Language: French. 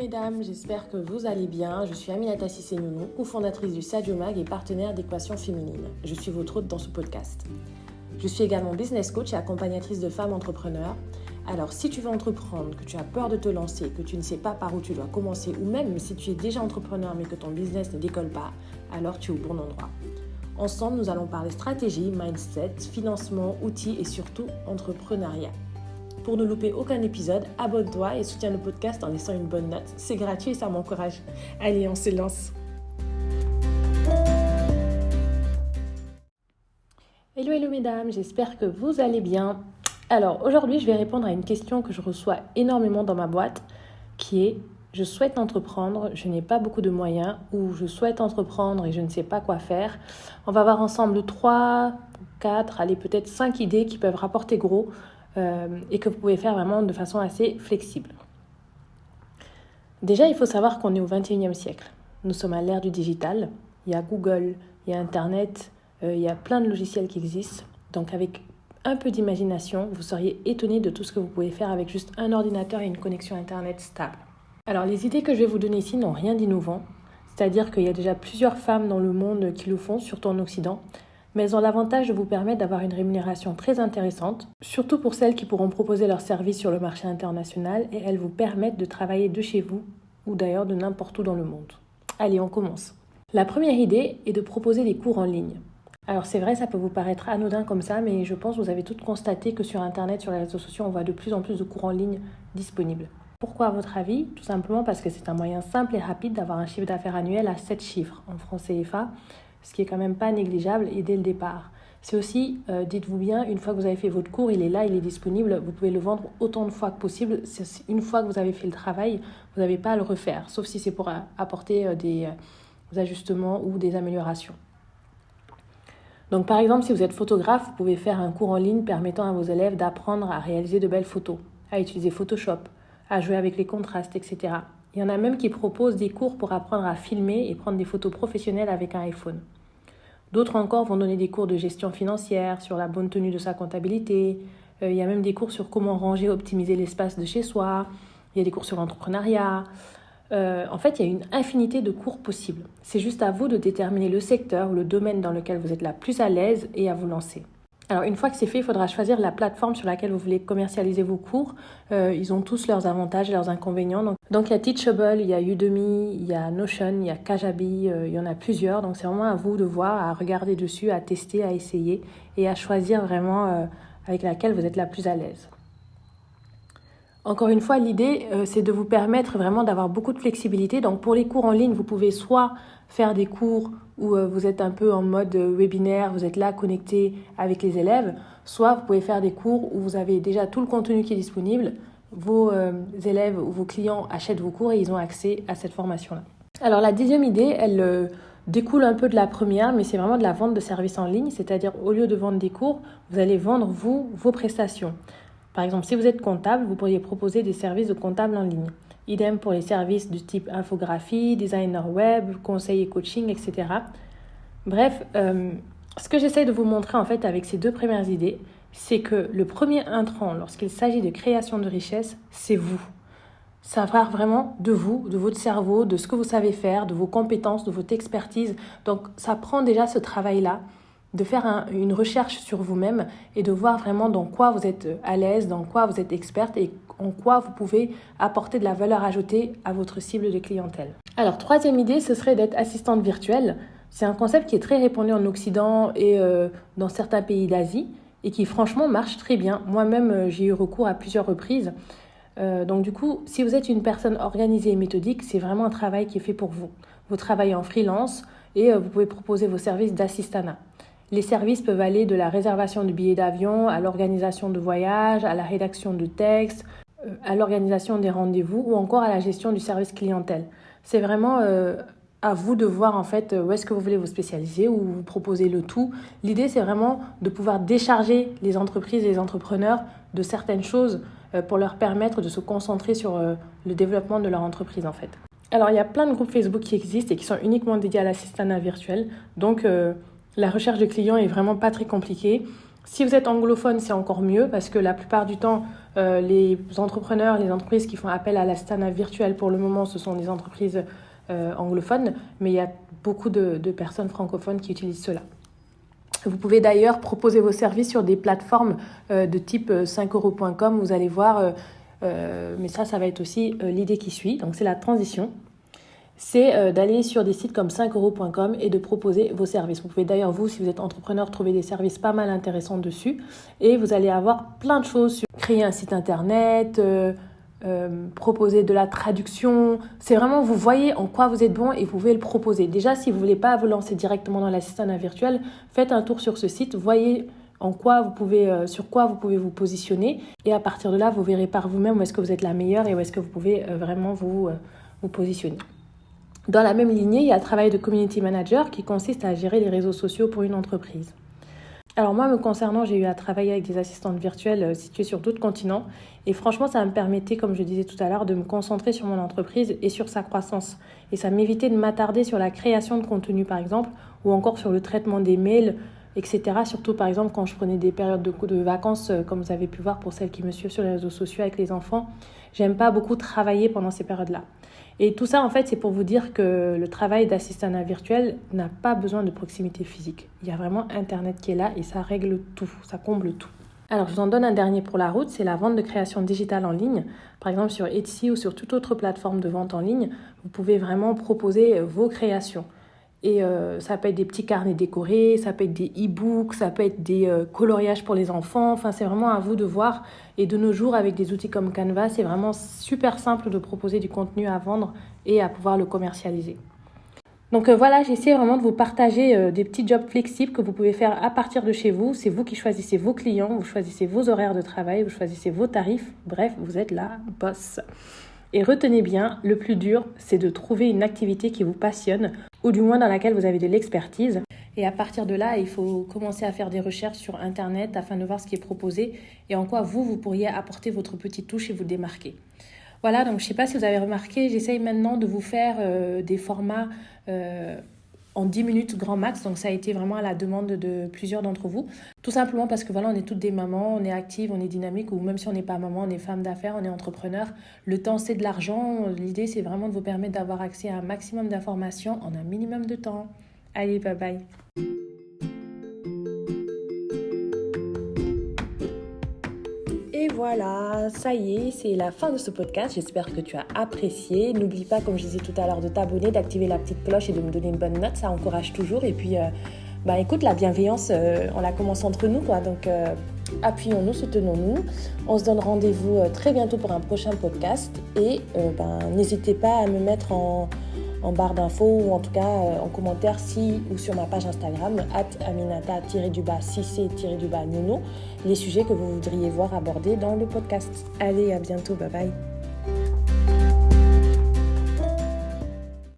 mesdames, j'espère que vous allez bien. Je suis Aminata Sissé-Nounou, cofondatrice du Sadio Mag et partenaire d'Équation Féminine. Je suis votre hôte dans ce podcast. Je suis également business coach et accompagnatrice de femmes entrepreneurs. Alors si tu veux entreprendre, que tu as peur de te lancer, que tu ne sais pas par où tu dois commencer ou même si tu es déjà entrepreneur mais que ton business ne décolle pas, alors tu es au bon endroit. Ensemble, nous allons parler stratégie, mindset, financement, outils et surtout entrepreneuriat. Pour ne louper aucun épisode, abonne-toi et soutiens le podcast en laissant une bonne note. C'est gratuit et ça m'encourage. Allez, on se lance. Hello mesdames, j'espère que vous allez bien. Alors aujourd'hui, je vais répondre à une question que je reçois énormément dans ma boîte qui est « Je souhaite entreprendre, je n'ai pas beaucoup de moyens » ou « Je souhaite entreprendre et je ne sais pas quoi faire ». On va voir ensemble 3, 4, allez peut-être 5 idées qui peuvent rapporter gros et que vous pouvez faire vraiment de façon assez flexible. Déjà, il faut savoir qu'on est au 21e siècle. Nous sommes à l'ère du digital. Il y a Google, il y a Internet, il y a plein de logiciels qui existent. Donc avec un peu d'imagination, vous seriez étonné de tout ce que vous pouvez faire avec juste un ordinateur et une connexion Internet stable. Alors les idées que je vais vous donner ici n'ont rien d'innovant. C'est-à-dire qu'il y a déjà plusieurs femmes dans le monde qui le font, surtout en Occident. Mais elles ont l'avantage de vous permettre d'avoir une rémunération très intéressante, surtout pour celles qui pourront proposer leurs services sur le marché international et elles vous permettent de travailler de chez vous ou d'ailleurs de n'importe où dans le monde. Allez, on commence. La première idée est de proposer des cours en ligne. Alors c'est vrai, ça peut vous paraître anodin comme ça, mais je pense que vous avez toutes constaté que sur Internet, sur les réseaux sociaux, on voit de plus en plus de cours en ligne disponibles. Pourquoi à votre avis ? Tout simplement parce que c'est un moyen simple et rapide d'avoir un chiffre d'affaires annuel à 7 chiffres en francs CFA, ce qui est quand même pas négligeable et dès le départ. C'est aussi, dites-vous bien, une fois que vous avez fait votre cours, il est là, il est disponible, vous pouvez le vendre autant de fois que possible. Une fois que vous avez fait le travail, vous n'avez pas à le refaire, sauf si c'est pour apporter des ajustements ou des améliorations. Donc par exemple, si vous êtes photographe, vous pouvez faire un cours en ligne permettant à vos élèves d'apprendre à réaliser de belles photos, à utiliser Photoshop, à jouer avec les contrastes, etc. Il y en a même qui proposent des cours pour apprendre à filmer et prendre des photos professionnelles avec un iPhone. D'autres encore vont donner des cours de gestion financière, sur la bonne tenue de sa comptabilité. Il y a même des cours sur comment ranger et optimiser l'espace de chez soi. Il y a des cours sur l'entrepreneuriat. En fait, il y a une infinité de cours possibles. C'est juste à vous de déterminer le secteur ou le domaine dans lequel vous êtes la plus à l'aise et à vous lancer. Alors une fois que c'est fait, il faudra choisir la plateforme sur laquelle vous voulez commercialiser vos cours. Ils ont tous leurs avantages et leurs inconvénients. Donc il y a Teachable, il y a Udemy, il y a Notion, il y a Kajabi, il y en a plusieurs. Donc c'est vraiment à vous de voir, à regarder dessus, à tester, à essayer et à choisir vraiment avec laquelle vous êtes la plus à l'aise. Encore une fois, l'idée, c'est de vous permettre vraiment d'avoir beaucoup de flexibilité. Donc pour les cours en ligne, vous pouvez soit faire des cours où vous êtes un peu en mode webinaire, vous êtes là connecté avec les élèves, soit vous pouvez faire des cours où vous avez déjà tout le contenu qui est disponible, vos élèves ou vos clients achètent vos cours et ils ont accès à cette formation-là. Alors la deuxième idée, elle découle un peu de la première, mais c'est vraiment de la vente de services en ligne, c'est-à-dire au lieu de vendre des cours, vous allez vendre vos prestations. Par exemple, si vous êtes comptable, vous pourriez proposer des services de comptable en ligne. Idem pour les services du type infographie, designer web, conseil et coaching, etc. Bref, ce que j'essaie de vous montrer en fait avec ces deux premières idées, c'est que le premier intrant lorsqu'il s'agit de création de richesse, c'est vous. Ça part vraiment de vous, de votre cerveau, de ce que vous savez faire, de vos compétences, de votre expertise. Donc ça prend déjà ce travail-là, de faire une recherche sur vous-même et de voir vraiment dans quoi vous êtes à l'aise, dans quoi vous êtes experte et en quoi vous pouvez apporter de la valeur ajoutée à votre cible de clientèle. Alors, troisième idée, ce serait d'être assistante virtuelle. C'est un concept qui est très répandu en Occident et dans certains pays d'Asie et qui franchement marche très bien. Moi-même, j'ai eu recours à plusieurs reprises. Donc du coup, si vous êtes une personne organisée et méthodique, c'est vraiment un travail qui est fait pour vous. Vous travaillez en freelance et vous pouvez proposer vos services d'assistanat. Les services peuvent aller de la réservation de billets d'avion à l'organisation de voyages, à la rédaction de textes, à l'organisation des rendez-vous ou encore à la gestion du service clientèle. C'est vraiment à vous de voir en fait où est-ce que vous voulez vous spécialiser ou vous proposer le tout. L'idée, c'est vraiment de pouvoir décharger les entreprises et les entrepreneurs de certaines choses pour leur permettre de se concentrer sur le développement de leur entreprise en fait. Alors, il y a plein de groupes Facebook qui existent et qui sont uniquement dédiés à l'assistanat virtuel. Donc, la recherche de clients est vraiment pas très compliquée. Si vous êtes anglophone, c'est encore mieux parce que la plupart du temps, les entrepreneurs, les entreprises qui font appel à l'assistanat virtuel pour le moment, ce sont des entreprises anglophones, mais il y a beaucoup de personnes francophones qui utilisent cela. Vous pouvez d'ailleurs proposer vos services sur des plateformes de type 5euros.com, vous allez voir, mais ça va être aussi l'idée qui suit, donc c'est la transition. C'est d'aller sur des sites comme 5euros.com et de proposer vos services. Vous pouvez d'ailleurs, vous, si vous êtes entrepreneur, trouver des services pas mal intéressants dessus. Et vous allez avoir plein de choses sur créer un site internet, proposer de la traduction. C'est vraiment, vous voyez en quoi vous êtes bon et vous pouvez le proposer. Déjà, si vous ne voulez pas vous lancer directement dans l'assistanat virtuel, faites un tour sur ce site, voyez sur quoi vous pouvez vous positionner. Et à partir de là, vous verrez par vous-même où est-ce que vous êtes la meilleure et où est-ce que vous pouvez vraiment vous positionner. Dans la même lignée, il y a le travail de community manager qui consiste à gérer les réseaux sociaux pour une entreprise. Alors moi, me concernant, j'ai eu à travailler avec des assistantes virtuelles situées sur d'autres continents et franchement, ça me permettait, comme je disais tout à l'heure, de me concentrer sur mon entreprise et sur sa croissance. Et ça m'évitait de m'attarder sur la création de contenu, par exemple, ou encore sur le traitement des mails, etc. Surtout, par exemple, quand je prenais des périodes de vacances, comme vous avez pu voir pour celles qui me suivent sur les réseaux sociaux avec les enfants, j'aime pas beaucoup travailler pendant ces périodes-là. Et tout ça, en fait, c'est pour vous dire que le travail d'assistanat virtuel n'a pas besoin de proximité physique. Il y a vraiment Internet qui est là et ça règle tout, ça comble tout. Alors, je vous en donne un dernier pour la route, c'est la vente de création digitale en ligne. Par exemple, sur Etsy ou sur toute autre plateforme de vente en ligne, vous pouvez vraiment proposer vos créations. Et ça peut être des petits carnets décorés, ça peut être des e-books, ça peut être des coloriages pour les enfants. Enfin, c'est vraiment à vous de voir. Et de nos jours, avec des outils comme Canva, c'est vraiment super simple de proposer du contenu à vendre et à pouvoir le commercialiser. Donc voilà, j'essaie vraiment de vous partager des petits jobs flexibles que vous pouvez faire à partir de chez vous. C'est vous qui choisissez vos clients, vous choisissez vos horaires de travail, vous choisissez vos tarifs. Bref, vous êtes la boss. Et retenez bien, le plus dur, c'est de trouver une activité qui vous passionne ou du moins dans laquelle vous avez de l'expertise. Et à partir de là, il faut commencer à faire des recherches sur Internet afin de voir ce qui est proposé et en quoi vous pourriez apporter votre petite touche et vous démarquer. Voilà, donc je ne sais pas si vous avez remarqué, j'essaye maintenant de vous faire des formats en 10 minutes grand max, donc ça a été vraiment à la demande de plusieurs d'entre vous. Tout simplement parce que voilà, on est toutes des mamans, on est actives, on est dynamique, ou même si on n'est pas maman, on est femme d'affaires, on est entrepreneur. Le temps, c'est de l'argent. L'idée, c'est vraiment de vous permettre d'avoir accès à un maximum d'informations en un minimum de temps. Allez, bye bye. Et voilà, ça y est, c'est la fin de ce podcast. J'espère que tu as apprécié. N'oublie pas, comme je disais tout à l'heure, de t'abonner, d'activer la petite cloche et de me donner une bonne note. Ça encourage toujours. Et puis, écoute, la bienveillance, on la commence entre nous, quoi. Donc, appuyons-nous, soutenons-nous. On se donne rendez-vous très bientôt pour un prochain podcast. Et n'hésitez pas à me mettre en barre d'infos ou en tout cas en commentaire ou sur ma page Instagram @aminata_cc_nuno les sujets que vous voudriez voir abordés dans le podcast. Allez, à bientôt, bye bye.